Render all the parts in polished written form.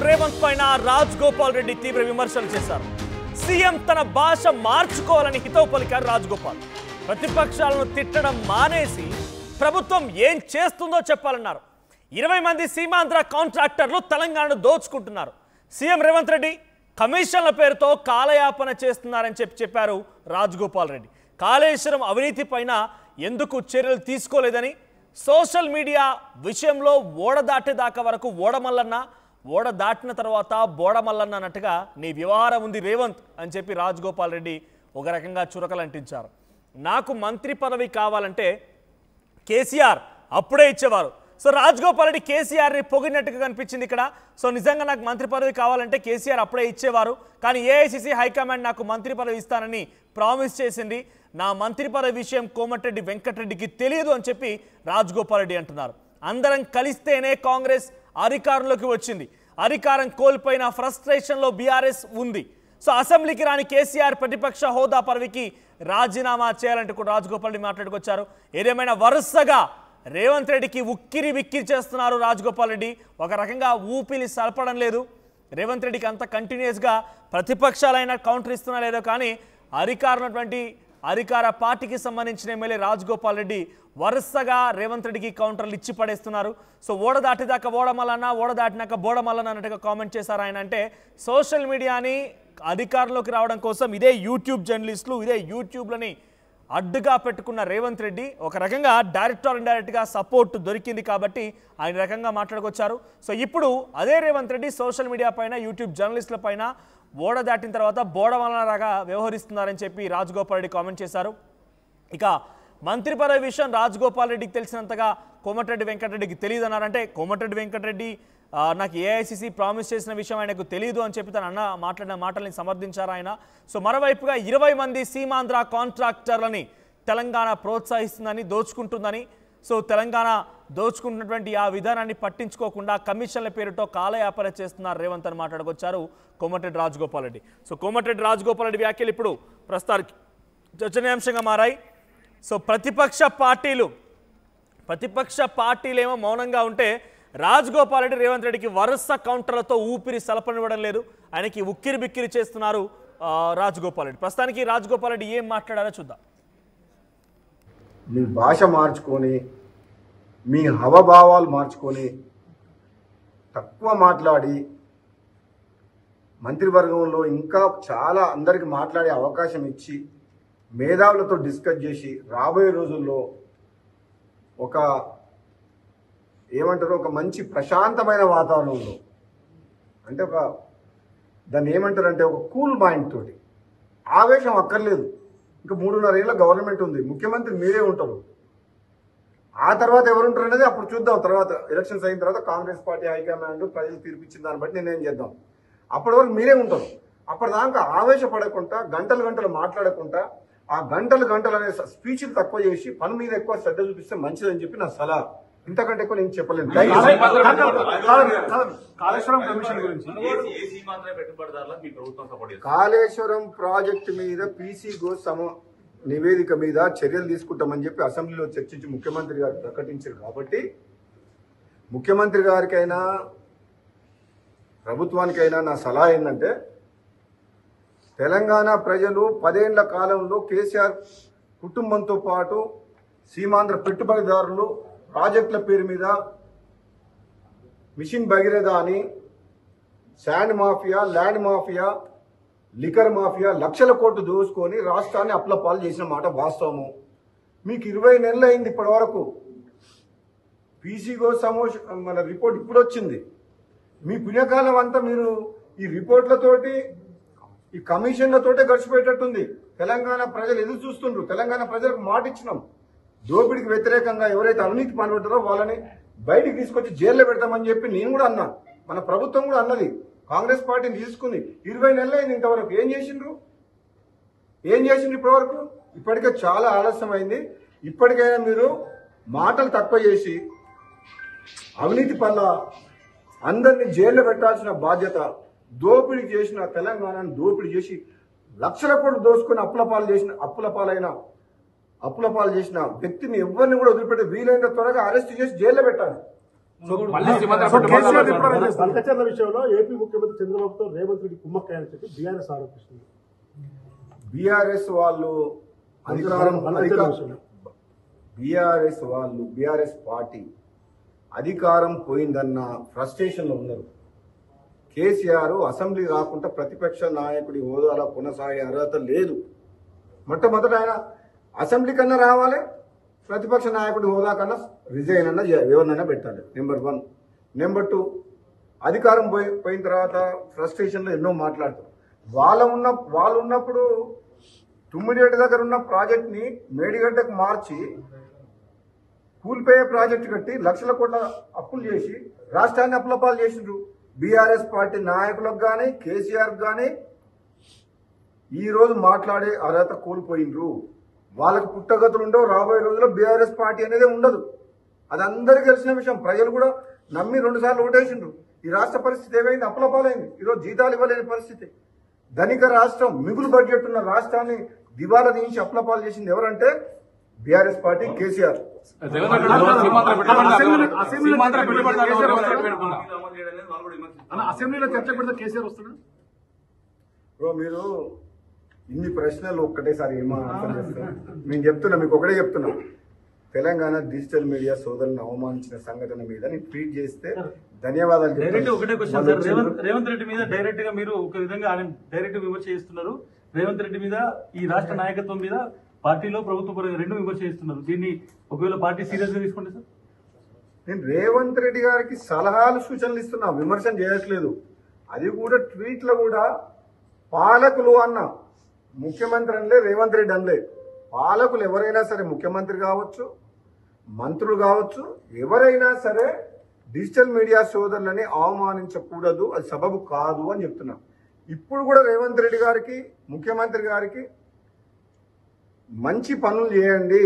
రేవంత్ పైన రాజ్ గోపాల్ రెడ్డి తీవ్ర విమర్శలు చేశారు. సీఎం తన భాష మార్చుకోవాలని హితవు పలికారు రాజ్ గోపాల్. ప్రతిపక్షాలను తిట్టడం మానేసి ప్రభుత్వం ఏం చేస్తుందో చెప్పాలన్నారు. 20 మంది సీమాంధ్ర కాంట్రాక్టర్లు తెలంగాణను దోచుకుంటున్నారు. సీఎం రేవంత్ రెడ్డి కమిషన్ల పేరుతో కాలయాపన చేస్తున్నారని చెప్పారు రాజ్ గోపాల్ రెడ్డి. కాళేశ్వరం అవినీతి పైన ఎందుకు చర్యలు తీసుకోలేదని, సోషల్ మీడియా విషయంలో ఓడ దాటేదాకా వరకు ఓడమల్లన్న, ఓడ దాటిన తర్వాత బోడమల్లన్న అన్నట్టుగా నీ వ్యవహారం ఉంది రేవంత్ అని చెప్పి రాజ్ గోపాల్ రెడ్డి ఒక రకంగా చురకలంటించారు. నాకు మంత్రి పదవి కావాలంటే కేసీఆర్ అప్పుడే ఇచ్చేవారు. సో రాజ్ గోపాల్ రెడ్డి కేసీఆర్ని పొగిడినట్టుగా కనిపించింది ఇక్కడ. సో నిజంగా నాకు మంత్రి పదవి కావాలంటే కేసీఆర్ అప్పుడే ఇచ్చేవారు, కానీ ఏఐసిసి హైకమాండ్ నాకు మంత్రి పదవి ఇస్తానని ప్రామిస్ చేసింది. నా మంత్రి పదవి విషయం కోమటిరెడ్డి వెంకటరెడ్డికి తెలియదు అని చెప్పి రాజ్ గోపాల్ రెడ్డి అంటున్నారు. అందరం కలిస్తేనే కాంగ్రెస్ అధికారంలోకి వచ్చింది. అధికారం కోల్పోయిన ఫ్రస్ట్రేషన్లో బీఆర్ఎస్ ఉంది. సో అసెంబ్లీకి రాని కేసీఆర్ ప్రతిపక్ష హోదా పదవికి రాజీనామా చేయాలంటూ కూడా రాజ్ గోపాల్ రెడ్డి మాట్లాడుకొచ్చారు. ఏదేమైనా వరుసగా రేవంత్ రెడ్డికి ఉక్కిరి బిక్కిరి చేస్తున్నారు రాజ్ గోపాల్ రెడ్డి. ఒక రకంగా ఊపిలి సలపడం లేదు. రేవంత్ రెడ్డికి అంత కంటిన్యూస్గా ప్రతిపక్షాలైనా కౌంటర్ ఇస్తున్నా లేదో కానీ అధికార పార్టీకి సంబంధించిన ఎమ్మెల్యే రాజ్ గోపాల్ రెడ్డి వరుసగా రేవంత్ రెడ్డికి కౌంటర్లు ఇచ్చి పడేస్తున్నారు. సో ఓడ దాటిదాకా ఓడమల్లన్న, ఓడ దాటినాక బోడమల్లన్న అన్నట్టుగా కామెంట్ చేశారు ఆయన. అంటే సోషల్ మీడియాని అధికారంలోకి రావడం కోసం ఇదే యూట్యూబ్ జర్నలిస్టులు, ఇదే యూట్యూబ్లని అడ్డుగా పెట్టుకున్న రేవంత్ రెడ్డి ఒక రకంగా డైరెక్ట్ ఆర్ ఇండైరెక్ట్గా సపోర్ట్ దొరికింది కాబట్టి ఆయన రకంగా మాట్లాడుకొచ్చారు. సో ఇప్పుడు అదే రేవంత్ రెడ్డి సోషల్ మీడియా పైన, యూట్యూబ్ జర్నలిస్టుల పైన ఓడ దాటిన తర్వాత బోడమల్లనలాగా వ్యవహరిస్తున్నారని చెప్పి రాజ్ గోపాల్ రెడ్డి కామెంట్ చేశారు. ఇక మంత్రి పదవి విషయం రాజ్ గోపాల్ రెడ్డికి తెలిసినంతగా కోమటిరెడ్డి వెంకటరెడ్డికి తెలియదు అన్నారంటే, కోమటిరెడ్డి వెంకటరెడ్డి నాకు ఏఐసిసి ప్రామిస్ చేసిన విషయం ఆయనకు తెలియదు అని చెప్పి తను మాట్లాడిన మాటల్ని సమర్థించారు ఆయన. సో మరోవైపుగా 20 మంది సీమాంధ్ర కాంట్రాక్టర్లని తెలంగాణ ప్రోత్సహిస్తుందని, దోచుకుంటుందని, సో తెలంగాణ దోచుకుంటున్నటువంటి ఆ విధానాన్ని పట్టించుకోకుండా కమిషన్ల పేరుతో కాలయాపన చేస్తున్నారు రేవంత్ అని మాట్లాడుకొచ్చారు కోమటిరెడ్డి రాజ్ గోపాల్ రెడ్డి. సో కోమటిరెడ్డి రాజ్ గోపాల్ రెడ్డి వ్యాఖ్యలు ఇప్పుడు ప్రస్తుతానికి చర్చనీయాంశంగా మారాయి. సో ప్రతిపక్ష పార్టీలేమో మౌనంగా ఉంటే రాజ్ గోపాల్ రెడ్డి రేవంత్ రెడ్డికి వరుస కౌంటర్లతో ఊపిరి సలపనివ్వడం లేదు. ఆయనకి ఉక్కిరి బిక్కిరి చేస్తున్నారు రాజ్ గోపాల్ రెడ్డి. ప్రస్తుతానికి రాజ్ గోపాల్ రెడ్డి ఏం మాట్లాడారో చూద్దాం. మీ భాష మార్చుకొని, మీ హవభావాలు మార్చుకొని, తక్కువ మాట్లాడి మంత్రివర్గంలో ఇంకా చాలా అందరికి మాట్లాడే అవకాశం ఇచ్చి మేధావులతో డిస్కస్ చేసి రాబోయే రోజుల్లో ఒక మంచి ప్రశాంతమైన వాతావరణంలో, అంటే దాన్ని ఏమంటారంటే ఒక కూల్ మైండ్ తోటి, ఆవేశం అక్కర్లేదు. ఇంకా 3.5 ఏళ్ళ గవర్నమెంట్ ఉంది, ముఖ్యమంత్రి మీరే ఉంటారు. ఆ తర్వాత ఎవరుంటారు అనేది అప్పుడు చూద్దాం. తర్వాత ఎలక్షన్స్ అయిన తర్వాత కాంగ్రెస్ పార్టీ హైకమాండ్ ప్రజలు తీర్పిచ్చిన దాన్ని బట్టి నిర్ణయం చేద్దాం. అప్పటి వరకు మీరే ఉంటారు. అప్పటిదాకా ఆవేశపడకుండా, గంటలు మాట్లాడకుండా, ఆ గంటలు అనే స్పీచ్లు తక్కువ చేసి పని మీద ఎక్కువ శ్రద్ధ చూపిస్తే మంచిదని చెప్పి నా సలహా. ఇంతకంటే ఎక్కువ నేను చెప్పలేను. కాళేశ్వరం ప్రాజెక్టు మీద పీసీగో నివేదిక మీద చర్యలు తీసుకుంటామని చెప్పి అసెంబ్లీలో చర్చించి ముఖ్యమంత్రి గారు ప్రకటించారు. కాబట్టి ముఖ్యమంత్రి గారికైనా ప్రభుత్వానికైనా నా సలహా ఏంటంటే, తెలంగాణ ప్రజలు 10 ఏళ్ల కాలంలో కేసీఆర్ కుటుంబంతో పాటు సీమాంధ్ర పెట్టుబడిదారులు ప్రాజెక్టుల పేరు మీద మిషన్ భగీరథ అని sand mafia, land mafia, liquor mafia లక్షల కోట్లు దోసుకొని రాష్ట్రాన్ని అప్లపాలు చేసిన మాట వాస్తవము. మీకు 20 నెలలు అయింది ఇప్పటి వరకు. పీసీగో మన రిపోర్ట్ ఇప్పుడు వచ్చింది. మీ పుణ్యకాలం అంతా మీరు ఈ రిపోర్ట్లతోటి, ఈ కమిషన్లతోటే గడిచిపోయేటట్టుంది. తెలంగాణ ప్రజలు ఎదురు చూస్తుండ్రు. తెలంగాణ ప్రజలకు మాట ఇచ్చినాం, దోపిడికి వ్యతిరేకంగా ఎవరైతే అవినీతి పనిపడ్డారో వాళ్ళని బయటికి తీసుకొచ్చి జైల్లో పెడతామని చెప్పి నేను కూడా అన్నా, మన ప్రభుత్వం కూడా అన్నది. కాంగ్రెస్ పార్టీని తీసుకుంది. 20 నెలలు అయింది. ఇంతవరకు ఏం చేసిండ్రు ఇప్పటి వరకు? ఇప్పటికే చాలా ఆలస్యం అయింది. ఇప్పటికైనా మీరు మాటలు తక్కువ చేసి అవినీతి పట్ల అందరినీ జైల్లో పెట్టాల్సిన బాధ్యత, దోపిడీ చేసిన తెలంగాణను దోపిడీ చేసి లక్షల కోట్లు దోసుకుని అప్పుల పాలు చేసిన వ్యక్తిని ఎవరిని కూడా వదిలిపెట్టి వీలైన త్వరగా అరెస్ట్ చేసి జైల్లో పెట్టాలి. బల్కచర్ల విషయంలో ఏపీ ముఖ్యమంత్రి చంద్రబాబుతో రేవంత్ రెడ్డి కుమ్మక్కాయని చెప్పి బీఆర్ఎస్ ఆరోపిస్తుంది. బీఆర్ఎస్ వాళ్ళు బీఆర్ఎస్ పార్టీ అధికారం పోయిందన్న ఫ్రస్ట్రేషన్లో ఉన్నారు. కేసీఆర్ అసెంబ్లీ రాకుండా ప్రతిపక్ష నాయకుడి హోదాలో కొనసాగే అర్హత లేదు. మొట్టమొదట ఆయన అసెంబ్లీ కన్నా రావాలి, ప్రతిపక్ష నాయకుడి హోదా కన్నా రిజైన్ అన్న ఎవరినైనా పెట్టాలి. నెంబర్ 1. నెంబర్ 2, అధికారం పోయిన తర్వాత ఫ్రస్ట్రేషన్లో ఎన్నో మాట్లాడతారు. వాళ్ళు ఉన్నప్పుడు తుమ్మిడిగడ్డ దగ్గర ఉన్న ప్రాజెక్ట్ని మేడిగడ్డకు మార్చి కూలిపోయే ప్రాజెక్టు కట్టి లక్షల కోట్ల అప్పులు చేసి రాష్ట్రాన్ని అప్పులపాలు చేసిండ్రు. బీఆర్ఎస్ పార్టీ నాయకులకు కానీ కేసీఆర్ కానీ ఈరోజు మాట్లాడే అర్హత కోల్పోయిండ్రు. వాళ్ళకి పుట్టగతులు ఉండవు. రాబోయే రోజుల్లో బీఆర్ఎస్ పార్టీ అనేది ఉండదు. అది అందరికీ తెలిసిన విషయం. ప్రజలు కూడా నమ్మి 2 సార్లు ఓటేసిండ్రు. ఈ రాష్ట్ర పరిస్థితి ఏమైంది? అప్పులపాలైంది. ఈరోజు జీతాలు ఇవ్వలేని పరిస్థితి. ధనిక రాష్ట్రం, మిగులు బడ్జెట్ ఉన్న రాష్ట్రాన్ని దివాలా తీయించి అప్పులపాలు చేసింది ఎవరంటే బీఆర్ఎస్ పార్టీ, కేసీఆర్. అసెంబ్లీలో చర్చ పెడితే కేసీఆర్ వస్తాడు. మీరు ఇన్ని ప్రశ్నలు ఒక్కటేసారి ఏమో ఆన్సర్ చేస్తారు. నేను చెప్తున్నా, మీకు ఒకటే చెప్తున్నా. తెలంగాణ డిజిటల్ మీడియా సోదరులను అవమానించిన సంఘటన మీద నేను ట్వీట్ చేస్తే ధన్యవాదాలు. ఒకటే క్వశ్చన్ సార్, రేవంత్ రెడ్డి మీద డైరెక్ట్ గా మీరు ఒక విధంగా ఆయన డైరెక్ట్ విమర్శ చేస్తున్నారు. రేవంత్ రెడ్డి మీద, ఈ రాష్ట్ర నాయకత్వం మీద, పార్టీలో ప్రభుత్వ పరంగా 2 విమర్శ చేస్తున్నారు. దీన్ని ఒకవేళ పార్టీ సీరియస్ గా తీసుకోండి సార్. నేను రేవంత్ రెడ్డి గారికి సలహాలు సూచనలు ఇస్తున్నా, విమర్శన చేయట్లేదు. అది కూడా ట్వీట్లో కూడా పాలకులు అన్న, ముఖ్యమంత్రి అనలే, రేవంత్ రెడ్డి అనలే. పాలకులు ఎవరైనా సరే, ముఖ్యమంత్రి కావచ్చు, మంత్రులు కావచ్చు, ఎవరైనా సరే డిజిటల్ మీడియా సోదరులని అవమానించకూడదు, అది సబబు కాదు అని చెప్తున్నా. ఇప్పుడు కూడా రేవంత్ రెడ్డి గారికి, ముఖ్యమంత్రి గారికి మంచి పనులు చేయండి,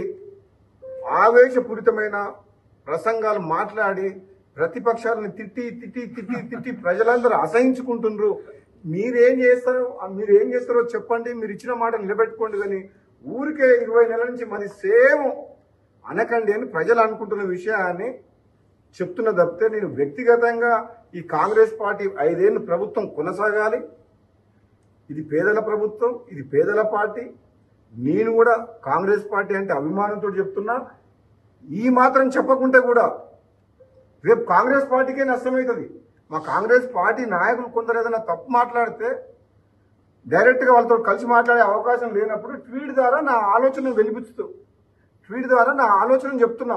ఆవేశపూరితమైన ప్రసంగాలు మాట్లాడి ప్రతిపక్షాలను తిట్టి తిట్టి తిట్టి తిట్టి ప్రజలందరూ అసహించుకుంటున్నారు. మీరేం చేస్తారో చెప్పండి, మీరు ఇచ్చిన మాట నిలబెట్టుకోండి, కానీ ఊరికే 20 నెలల నుంచి మరి సేమ్ అనకండి అని ప్రజలు అనుకుంటున్న విషయాన్ని చెప్తున్న తప్పితే, నేను వ్యక్తిగతంగా ఈ కాంగ్రెస్ పార్టీ 5 ఏళ్ళు ప్రభుత్వం కొనసాగాలి. ఇది పేదల ప్రభుత్వం, ఇది పేదల పార్టీ. నేను కూడా కాంగ్రెస్ పార్టీ అంటే అభిమానంతో చెప్తున్నా. ఈ మాత్రం చెప్పకుంటే కూడా రేపు కాంగ్రెస్ పార్టీకే నష్టమవుతుంది. మా కాంగ్రెస్ పార్టీ నాయకులు కొందరు ఏదైనా తప్పు మాట్లాడితే డైరెక్ట్గా వాళ్ళతో కలిసి మాట్లాడే అవకాశం లేనప్పుడు ట్వీట్ ద్వారా నా ఆలోచన వెలిపిస్తూ, ట్వీట్ ద్వారా నా ఆలోచన చెప్తున్నా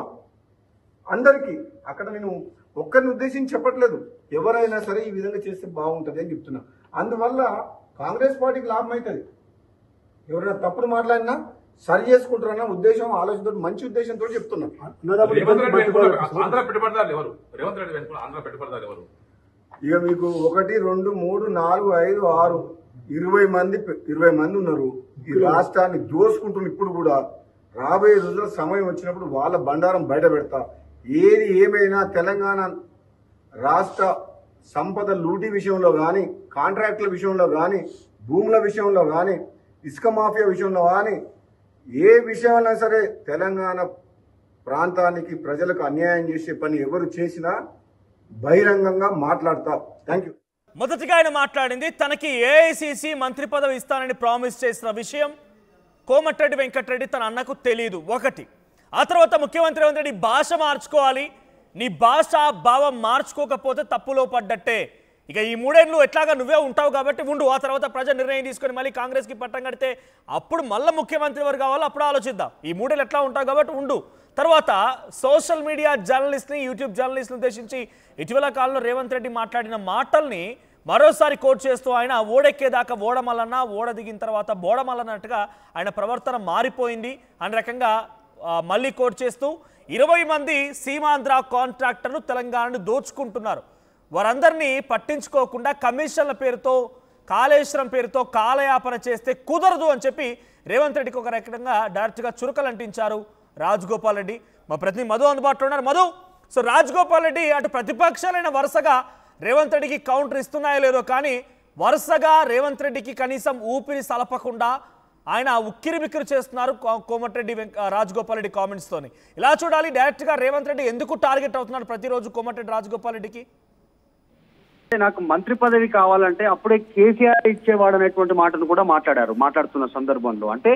అందరికీ. అక్కడ నేను ఒక్కరిని ఉద్దేశించి చెప్పట్లేదు, ఎవరైనా సరే ఈ విధంగా చేస్తే బాగుంటుంది అని చెప్తున్నా. అందువల్ల కాంగ్రెస్ పార్టీకి లాభం అవుతుంది. ఎవరైనా తప్పుడు మాట్లాడినా సరి చేసుకుంటారన్న ఉద్దేశం, ఆలోచనతో, మంచి ఉద్దేశంతో చెప్తున్నా. ఇక మీకు 1, 2, 3, 4, 5, 6, 20 మంది ఉన్నారు. ఈ రాష్ట్రాన్ని దోసుకుంటున్న. ఇప్పుడు కూడా రాబోయే రోజుల సమయం వచ్చినప్పుడు వాళ్ళ బండారం బయట పెడతా. ఏది ఏమైనా తెలంగాణ రాష్ట్ర సంపద లూటీ విషయంలో కానీ, కాంట్రాక్టుల విషయంలో కానీ, భూముల విషయంలో కానీ, ఇసుక మాఫియా విషయంలో కానీ, ఏ విషయంలో సరే తెలంగాణ ప్రాంతానికి, ప్రజలకు అన్యాయం చేసే పని ఎవరు చేసినా బహిరంగంగా మాట్లాడతా. Thank you. మొదటిగా ఆయన మాట్లాడింది తనకి ఏఐసిసి మంత్రి పదవి ఇస్తానని ప్రామిస్ చేసిన విషయం కోమటిరెడ్డి వెంకటరెడ్డి తన అన్నకు తెలియదు. 1. ఆ తర్వాత ముఖ్యమంత్రి రేవంత్ రెడ్డి భాష మార్చుకోవాలి, నీ భాష భావం మార్చుకోకపోతే తప్పులో పడ్డట్టే, ఇక ఈ 3 ఏళ్ళు ఎట్లాగా నువ్వే ఉంటావు కాబట్టి ఉండు, ఆ తర్వాత ప్రజా నిర్ణయం తీసుకొని మళ్ళీ కాంగ్రెస్కి పట్టం కడితే అప్పుడు మళ్ళీ ముఖ్యమంత్రి ఎవరు కావాలో అప్పుడు ఆలోచిద్దాం, ఈ 3 ఏళ్ళు ఎట్లా ఉంటావు కాబట్టి ఉండు. తర్వాత సోషల్ మీడియా జర్నలిస్ట్ని, యూట్యూబ్ జర్నలిస్ట్ని ఉద్దేశించి ఇటీవల కాలంలో రేవంత్ రెడ్డి మాట్లాడిన మాటల్ని మరోసారి కోట్ చేస్తూ ఆయన ఓడెక్కేదాకా ఓడమల్లన్న, ఓడ దిగిన తర్వాత బోడమల్లన్నట్టుగా ఆయన ప్రవర్తన మారిపోయింది అనే రకంగా మళ్ళీ కోట్ చేస్తూ 20 మంది సీమాంధ్ర కాంట్రాక్టర్లు తెలంగాణను దోచుకుంటున్నారు, వారందరినీ పట్టించుకోకుండా కమిషన్ల పేరుతో, కాళేశ్వరం పేరుతో కాలయాపన చేస్తే కుదరదు అని చెప్పి రేవంత్ రెడ్డికి ఒక రకంగా డైరెక్ట్గా చురుకలు అంటించారు రాజగోపాల్ రెడ్డి. మా ప్రతినిధి మధు అందుబాటులో ఉన్నారు. మధు, సో రాజగోపాల్ రెడ్డి అటు ప్రతిపక్షాలైన వరుసగా రేవంత్ రెడ్డికి కౌంటర్ ఇస్తున్నాయో లేదో కానీ వరుసగా రేవంత్ రెడ్డికి కనీసం ఊపిరి సలపకుండా ఆయన ఉక్కిరి బిక్కిరి చేస్తున్నారు కోమటిరెడ్డి రాజగోపాల్ రెడ్డి కామెంట్స్తోని. ఇలా చూడాలి, డైరెక్ట్గా రేవంత్ రెడ్డి ఎందుకు టార్గెట్ అవుతున్నాడు ప్రతిరోజు కోమటిరెడ్డి రాజగోపాల్ రెడ్డికి? నాకు మంత్రి పదవి కావాలంటే అప్పుడే కేసీఆర్ ఇచ్చేవాడు అనేటువంటి మాటను కూడా మాట్లాడుతున్న సందర్భంలో, అంటే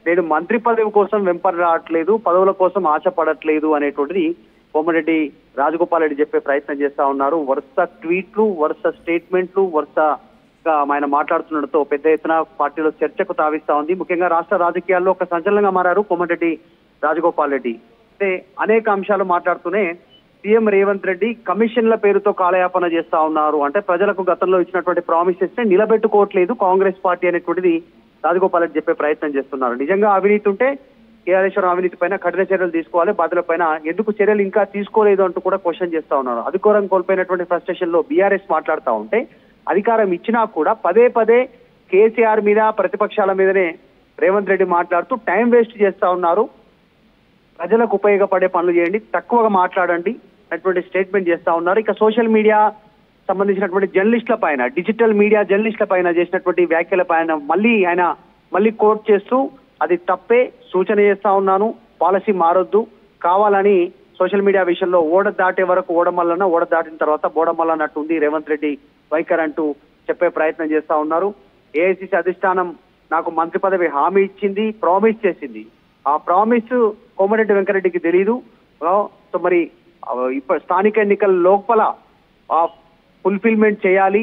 నేను మంత్రి పదవి కోసం వెంపర్ రావట్లేదు, పదవుల కోసం ఆశపడట్లేదు అనేటువంటిది కోమటిరెడ్డి రాజగోపాల్ రెడ్డి చెప్పే ప్రయత్నం చేస్తా ఉన్నారు. వరుస ట్వీట్లు, వరుస స్టేట్మెంట్లు, వరుసగా ఆయన మాట్లాడుతుండటంతో పెద్ద ఎత్తున పార్టీలో చర్చకు తావిస్తా ఉంది. ముఖ్యంగా రాష్ట్ర రాజకీయాల్లో ఒక సంచలనంగా మారారు కోమటిరెడ్డి రాజగోపాల్ రెడ్డి. అంటే అనేక అంశాలు మాట్లాడుతూనే సీఎం రేవంత్ రెడ్డి కమిషన్ల పేరుతో కాలయాపన చేస్తా ఉన్నారు, అంటే ప్రజలకు గతంలో ఇచ్చినటువంటి ప్రామిసెస్ ని నిలబెట్టుకోవట్లేదు కాంగ్రెస్ పార్టీ అనేటువంటిది రాజగోపాల్ రెడ్డి చెప్పే ప్రయత్నం చేస్తున్నారు. నిజంగా అవినీతి ఉంటే కేఆర్ఎస్వరం అవినీతి పైన కఠిన చర్యలు తీసుకోవాలి, బాధ్యుల పైన ఎందుకు చర్యలు ఇంకా తీసుకోలేదు అంటూ కూడా క్వశ్చన్ చేస్తా ఉన్నారు. అధికారం కోల్పోయినటువంటి ఫ్రస్ట్రేషన్ లో బీఆర్ఎస్ మాట్లాడుతూ ఉంటే అధికారం ఇచ్చినా కూడా పదే పదే కేసీఆర్ మీద ప్రతిపక్షాల మీదనే రేవంత్ రెడ్డి మాట్లాడుతూ టైం వేస్ట్ చేస్తా ఉన్నారు, ప్రజలకు ఉపయోగపడే పనులు చేయండి, తక్కువగా మాట్లాడండి అటువంటి స్టేట్మెంట్ చేస్తా ఉన్నారు. ఇక సోషల్ మీడియా సంబంధించినటువంటి జర్నలిస్టుల పైన, డిజిటల్ మీడియా జర్నలిస్టుల పైన చేసినటువంటి వ్యాఖ్యల పైన మళ్ళీ కోట్ చేస్తూ అది తప్పే, సూచన చేస్తా ఉన్నాను, పాలసీ మారొద్దు, కావాలని సోషల్ మీడియా విషయంలో ఓడ దాటే వరకు ఓడమల్లన, ఓడ దాటిన తర్వాత బోడమల్ల అన్నట్టుంది రేవంత్ రెడ్డి వైఖరి అంటూ చెప్పే ప్రయత్నం చేస్తా ఉన్నారు. ఏఐసిసి అధిష్టానం నాకు మంత్రి పదవి హామీ ఇచ్చింది, ప్రామిస్ చేసింది, ఆ ప్రామిస్ కోమటిరెడ్డి వెంకరెడ్డికి తెలీదు. సో మరి స్థానిక ఎన్నికల లోపల ఫుల్ఫిల్మెంట్ చేయాలి,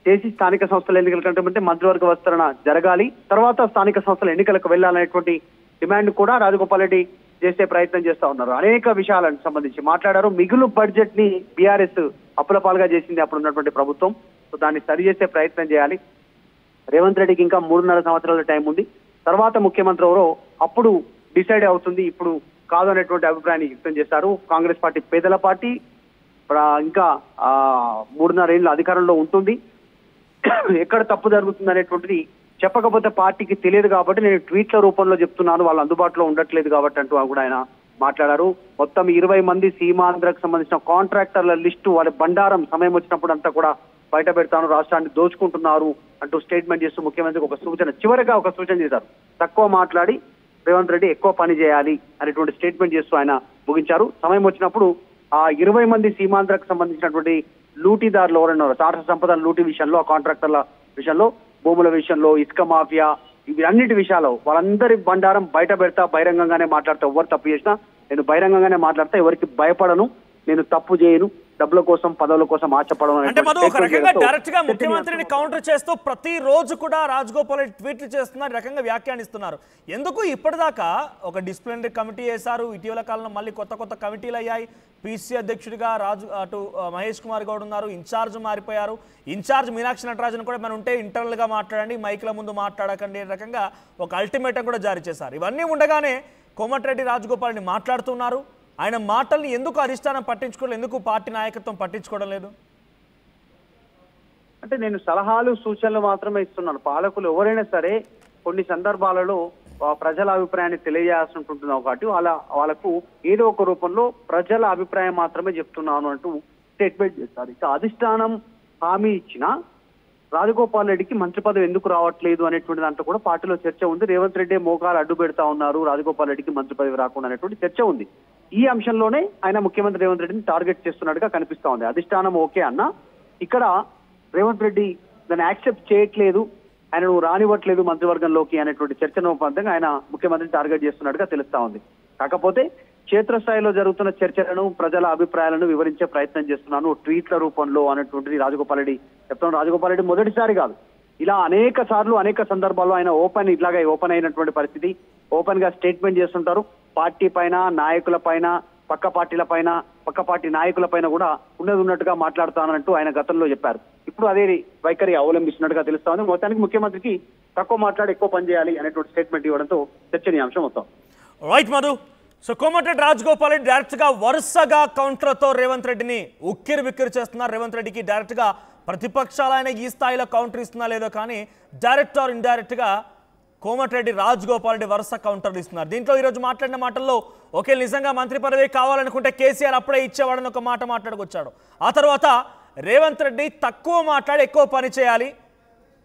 చేసి స్థానిక సంస్థల ఎన్నికల కంటే మంత్రివర్గ విస్తరణ జరగాలి, తర్వాత స్థానిక సంస్థల ఎన్నికలకు వెళ్లాలనేటువంటి డిమాండ్ కూడా రాజగోపాల్ రెడ్డి చేసే ప్రయత్నం చేస్తా ఉన్నారు. అనేక విషయాలకు సంబంధించి మాట్లాడారు. మిగులు బడ్జెట్ ని బీఆర్ఎస్ అప్పులపాలుగా చేసింది అప్పుడు ఉన్నటువంటి ప్రభుత్వం, సో దాన్ని సరి చేసే ప్రయత్నం చేయాలి. రేవంత్ రెడ్డికి ఇంకా 3.5 సంవత్సరాల టైం ఉంది, తర్వాత ముఖ్యమంత్రి ఎవరో అప్పుడు డిసైడ్ అవుతుంది, ఇప్పుడు కాదు అనేటువంటి అభిప్రాయాన్ని వ్యక్తం చేశారు. కాంగ్రెస్ పార్టీ పేదల పార్టీ, ఇంకా 3.5 ఏళ్ళు అధికారంలో ఉంటుంది, ఎక్కడ తప్పు జరుగుతుంది అనేటువంటిది చెప్పకపోతే పార్టీకి తెలియదు కాబట్టి నేను ట్వీట్ల రూపంలో చెప్తున్నాను, వాళ్ళు అందుబాటులో ఉండట్లేదు కాబట్టి అంటూ కూడా ఆయన మాట్లాడారు. మొత్తం 20 మంది సీమాంధ్రకు సంబంధించిన కాంట్రాక్టర్ల లిస్టు, వాళ్ళ బండారం సమయం వచ్చినప్పుడు అంతా కూడా బయట పెడతాను, రాష్ట్రాన్ని దోచుకుంటున్నారు అంటూ స్టేట్మెంట్ చేస్తూ ముఖ్యమంత్రికి ఒక సూచన, చివరిగా ఒక సూచన చేశారు, తక్కువ మాట్లాడి రేవంత్ రెడ్డి ఎక్కువ పని చేయాలి అనేటువంటి స్టేట్మెంట్ చేస్తూ ఆయన ముగించారు. సమయం వచ్చినప్పుడు ఆ 20 మంది సీమాంధ్రకు సంబంధించినటువంటి లూటీదారులు ఎవరన్నారు, రాష్ట్ర సంపద లూటీ విషయంలో, ఆ కాంట్రాక్టర్ల విషయంలో, భూముల విషయంలో, ఇసుక మాఫియా, ఇవి అన్నిటి విషయాల్లో వాళ్ళందరి బండారం బయట పెడతా, బహిరంగంగానే మాట్లాడతా, ఎవరు తప్పు చేసినా నేను బహిరంగంగానే మాట్లాడతా, ఎవరికి భయపడను, నేను తప్పు చేయను, డబ్బుల కోసం పదవుల కోసం ఆశపడను. అంటే మధు ఒక రకంగా డైరెక్ట్ గా ముఖ్యమంత్రిని కౌంటర్ చేస్తూ ప్రతి రోజు కూడా రాజగోపాల్ రెడ్డి ట్వీట్లు చేస్తున్నారు, రకంగా వ్యాఖ్యానిస్తున్నారు. ఎందుకు ఇప్పటిదాకా ఒక డిసిప్లినరీ కమిటీ వేశారు, ఇటీవల కాలంలో మళ్ళీ కొత్త కమిటీలు అయ్యాయి, పీసీ అధ్యక్షుడిగా అటు మహేష్ కుమార్ గౌడ్ ఉన్నారు, ఇన్ఛార్జ్ మారిపోయారు, ఇన్ఛార్జ్ మీనాక్షి నటరాజన్ కూడా మనం ఉంటే ఇంటర్నల్ గా మాట్లాడండి, మైక్ల ముందు మాట్లాడకండి రకంగా ఒక అల్టిమేటం కూడా జారీ చేశారు. ఇవన్నీ ఉండగానే కోమటిరెడ్డి రాజగోపాల్ రెడ్డి మాట్లాడుతున్నారు. ఆయన మాటల్ని ఎందుకు అధిష్టానం పట్టించుకోలేదు, ఎందుకు పార్టీ నాయకత్వం పట్టించుకోవడం లేదు? అంటే నేను సలహాలు సూచనలు మాత్రమే ఇస్తున్నాను. పాలకులు ఎవరైనా సరే కొన్ని సందర్భాలలో ప్రజల అభిప్రాయాన్ని తెలియజేయాల్సి ఉంటుంది కాబట్టి వాళ్ళకు ఏదో ఒక రూపంలో ప్రజల అభిప్రాయం మాత్రమే చెప్తున్నాను అంటూ స్టేట్మెంట్ చేస్తారు. ఇక అధిష్టానం హామీ ఇచ్చిన రాజగోపాల్ రెడ్డికి మంత్రి పదవి ఎందుకు రావట్లేదు అనేటువంటి దాంట్లో కూడా పార్టీలో చర్చ ఉంది. రేవంత్ రెడ్డి మోకాలు అడ్డు పెడతా ఉన్నారు, రాజగోపాల్ రెడ్డికి మంత్రి పదవి రాకుండా అనేటువంటి చర్చ ఉంది. ఈ అంశంలోనే ఆయన ముఖ్యమంత్రి రేవంత్ రెడ్డిని టార్గెట్ చేస్తున్నట్టుగా కనిపిస్తా ఉంది. అధిష్టానం ఓకే అన్న, ఇక్కడ రేవంత్ రెడ్డి దాన్ని యాక్సెప్ట్ చేయట్లేదు, ఆయన నువ్వు రానివ్వట్లేదు మంత్రివర్గంలోకి అనేటువంటి చర్చనోపాంతంగా ఆయన ముఖ్యమంత్రిని టార్గెట్ చేస్తున్నట్టుగా తెలుస్తా ఉంది. కాకపోతే క్షేత్రస్థాయిలో జరుగుతున్న చర్చలను, ప్రజల అభిప్రాయాలను వివరించే ప్రయత్నం చేస్తున్నాను ట్వీట్ల రూపంలో అనేటువంటిది రాజగోపాల్ రెడ్డి చెప్తున్నాను. రాజగోపాల్ రెడ్డి మొదటిసారి కాదు, ఇలా అనేక సార్లు అనేక సందర్భాల్లో ఆయన ఓపెన్ అయినటువంటి పరిస్థితి, ఓపెన్ గా స్టేట్మెంట్ చేస్తుంటారు. పార్టీ పైన, నాయకుల పైన, పక్క పార్టీల పైన, పక్క పార్టీ నాయకుల పైన కూడా ఉన్నట్టుగా మాట్లాడుతానంటూ ఆయన గతంలో చెప్పారు. ఇప్పుడు అదే వైఖరి అవలంబిస్తున్నట్టుగా తెలుస్తా ఉంది. మొత్తానికి ముఖ్యమంత్రికి తక్కువ మాట్లాడి ఎక్కువ పని చేయాలి అనేటువంటి స్టేట్మెంట్ ఇవ్వడంతో చర్చనీయాంశం మొత్తం. Right Madhu. So Komatireddy Rajagopal Reddy direct గా వరుసగా కౌంటర్తో రేవంత్ రెడ్డిని ఉక్కిరి బిక్కిరి చేస్తున్నారు. రేవంత్ రెడ్డికి డైరెక్ట్ గా ప్రతిపక్షాలైన ఈ స్థాయిలో కౌంటర్ ఇస్తున్నా లేదో కానీ డైరెక్ట్ ఆర్ ఇండైరెక్ట్ గా కోమటిరెడ్డి రాజగోపాల్ రెడ్డి వరుస కౌంటర్లు ఇస్తున్నారు. దీంట్లో ఈరోజు మాట్లాడిన మాటల్లో ఒకే నిజంగా మంత్రి పదవి కావాలనుకుంటే కేసీఆర్ అప్పుడే ఇచ్చేవాడని ఒక మాట మాట్లాడుకొచ్చాడు. ఆ తర్వాత రేవంత్ రెడ్డి తక్కువ మాట్లాడి ఎక్కువ పని చేయాలి,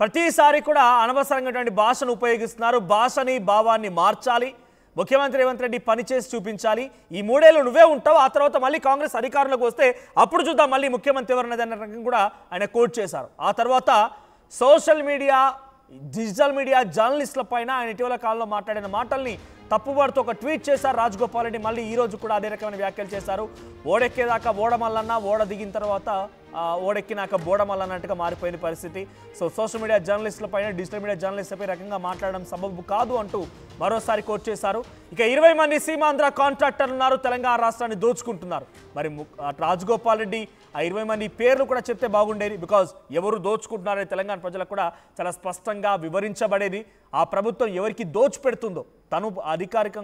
ప్రతిసారి కూడా అనవసరంగాటువంటి భాషను ఉపయోగిస్తున్నారు. భాషని భావాన్ని మార్చాలి. ముఖ్యమంత్రి రేవంత్ రెడ్డి పనిచేసి చూపించాలి. ఈ 3 ఏళ్ళు నువ్వే ఉంటావు, ఆ తర్వాత మళ్ళీ కాంగ్రెస్ అధికారంలోకి వస్తే అప్పుడు చూద్దాం మళ్ళీ ముఖ్యమంత్రి ఎవరన్నది అన్న రకంగా కూడా ఆయన కోట్ చేశారు. ఆ తర్వాత సోషల్ మీడియా, డిజిటల్ మీడియా జర్నలిస్టుల పైన ఆయన ఇటీవల కాలంలో మాట్లాడిన మాటల్ని తప్పుబడుతూ ఒక ట్వీట్ చేశారు రాజగోపాల్ రెడ్డి. మళ్ళీ ఈ రోజు కూడా అదే రకమైన వ్యాఖ్యలు చేశారు. ఓడెక్కేదాకా ఓడమల్లన్న, ఓడ దిగిన తర్వాత ఓడెక్కినాక బోడమల్లన్నట్టుగా మారిపోయిన పరిస్థితి. సో సోషల్ మీడియా జర్నలిస్టుల పైన, డిజిటల్ మీడియా జర్నలిస్టులపై రకంగా మాట్లాడడం సబబు కాదు అంటూ మరోసారి కోట్ చేశారు. ఇక 20 మంది సీమాంధ్ర కాంట్రాక్టర్లు ఉన్నారు, తెలంగాణ రాష్ట్రాన్ని దోచుకుంటున్నారు. మరి రాజగోపాల్ రెడ్డి ఆ 20 మంది పేర్లు కూడా చెప్తే బాగుండేది. బికాజ్ ఎవరు దోచుకుంటున్నారని తెలంగాణ ప్రజలకు కూడా చాలా స్పష్టంగా వివరించబడేది. ఆ ప్రభుత్వం ఎవరికి దోచిపెడుతుందో తను అధికారిక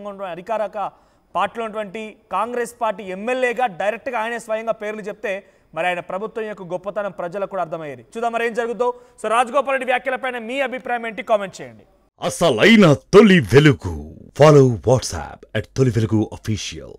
పార్టీలో ఉన్నటువంటి కాంగ్రెస్ పార్టీ ఎమ్మెల్యేగా డైరెక్ట్గా ఆయనే స్వయంగా పేర్లు చెప్తే మరి ఆయన ప్రభుత్వం యొక్క గొప్పతనం ప్రజలకు కూడా అర్థమయ్యేది. చూద్దాం మరి ఏం జరుగుతుందో. సో రాజగోపాల్ రెడ్డి వ్యాఖ్యలపైన మీ అభిప్రాయం ఏంటి? కామెంట్ చేయండి. అసలైన తొలి వెలుగు. ఫాలో వాట్సాప్ @తొలి వెలుగు official.